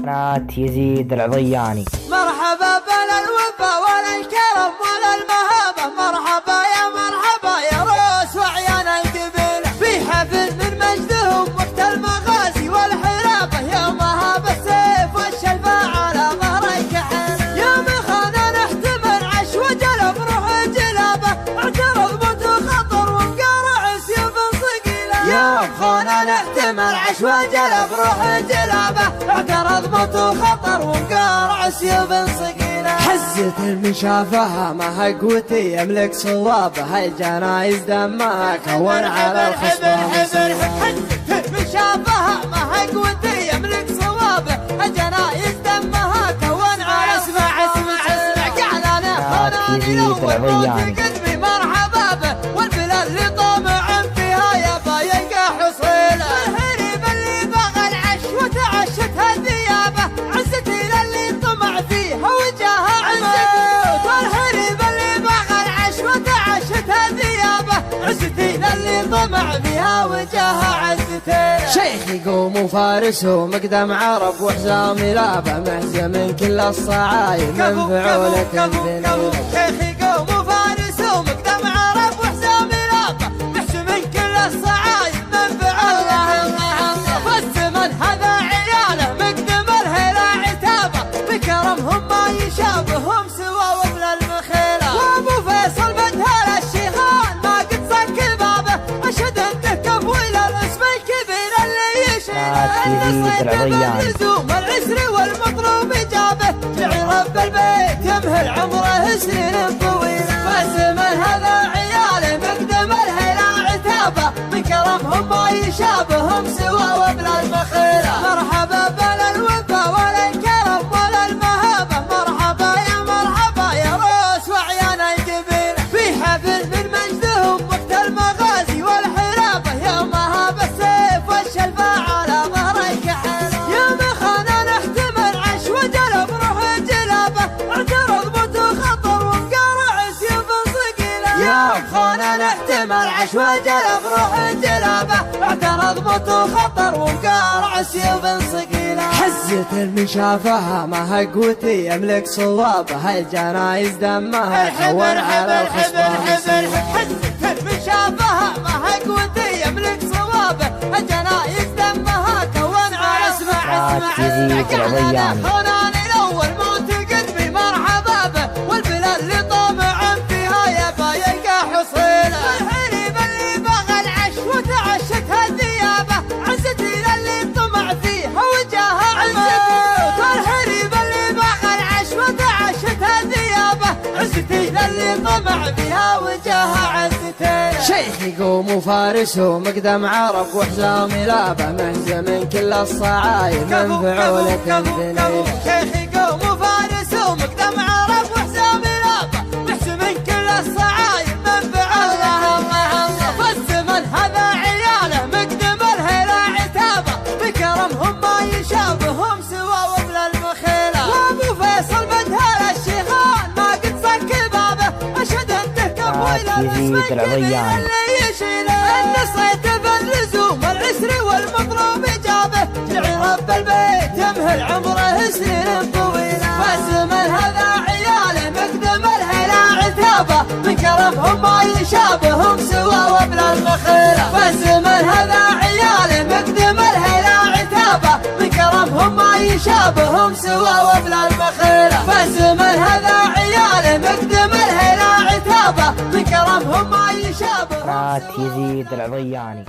قناة يزيد العضياني. مرحبا بلا الوفا ولا الكرم ولا المهابة، مرحبا يا مرحبا يا روس وعيان القبيلة، في حفل من مجدهم وقت المغازي والحرابة، يا مهاب السيف والشلفة على ظهر الكحل، يا مخانا نحتمل عش وجلب روح جلابة، اعترض موت وخطر ومقارع سيوف صقيلة، يا مخانا نحتمل عش وجلب روح جلابة، اعترض موت وخطر ومقارع سيوف صقيلة. حزة المشافهة ما قوتي يملك صوابها، الجنايز دمها كون على الخصبة. حزة المشافهة ما قوتي يملك صوابه، الجنايز دمها كون على اسمع قال انا خناني الاول موت قلبي مرحبا به، والبلاد اللي طامع فيها يبا يلقى حصيله، الهريب اللي بغى العش وتعشت هالذيابه، عزتي للي طمع فيها وجاها عزتي، والهريب اللي بغى العش وتعشت هالذيابه، عزتي للي طمع فيها وجاها عزتي. شيخي قوم وفارس ومقدم عرب وحزام لابه، محزم من كل الصعايب من فعولة الذنيب. شيخي قوم وفارس ومقدم عرب وحزام لابه، محزم من كل الصعايب من فعولة الذنيب. فالزمن هذا عياله مقدم الهلا عتابه، بكرمهم ما يشابههم سوى وبل المخيله، وابو فيصل بدهل الشيخان ما قد صك بابه، اشهد انه كفو الى الاسم الكبير اللي يشيله، اللي باللزوم العسر والمطلوب جابه، دعي رب البيت يمهل عمره سنين طويله. فالزمن هذا عياله مقدم الهلا عتابه، من كرمهم ما يشابههم سوى وبل المخيله. مرحبا بلا الوفا ولا الكرم ولا المهابه، مرحبا يا روس وعيان القبيله، في حفل من مجدهم وقت المغازي والحرابه، يا مهاب السيف والشلفة على ظهر الكحل، يا مخانا نحتمل عش وجلب روح جلابه، اعترض موت وخطر ومقارع سيوف صقيله، يا مخانا نحتمل عش وجلب روح جلابه، اعترض موت وخطر ومقارع سيوف صقيله. حزة المشافهة ما قوتي يملك صوابها، الجنايز دمها كون على الخصبة. حزة المشافهة ما قوتي يملك صوابه، الجنايز دمها كون على اسمع قال انا خناني الاول موت قلبي مرحبا به، والبلاد اللي طامع فيها يبا يلقى حصيله، الهريب اللي بغى العش وتعشت هالذيابه، عزتي للي طمع فيها وجاها عزتي، والهريب اللي بغى العش وتعشت هالذيابه، عزتي للي طمع فيها وجاها عزتي. شيخي قوم وفارس ومقدم عرب وحزام لابه، محزم من كل الصعايب من فعولة الذنيب. شيخي قوم وفارس ومقدم عرب وحزام لابه، محزم من كل الصعايب من فعولة الذنيب. فالزمن هذا عياله مقدم الهلا عتابه، بكرمهم ما يشابههم سوى وبل المخيله، وابو فيصل بدهل الشيخان ما قد صك بابه، اشهد انه كفو الى الاسم الكبير اللي يشيله، النصيت باللزوم العسر والمطلوب جابه، دعي رب البيت يمهل عمره سنين طويله. فالزمن هذا عياله مقدم الهلا عتابه، من كرمهم ما يشابههم سوى وبل المخيله. فالزمن هذا عياله مقدم الهلا عتابه، من كرمهم ما يشابههم سوى وبل المخيله. فالزمن هذا عياله مقدم الهلا عتابه، من كرمهم ما يشابههم قناة يزيد العضياني.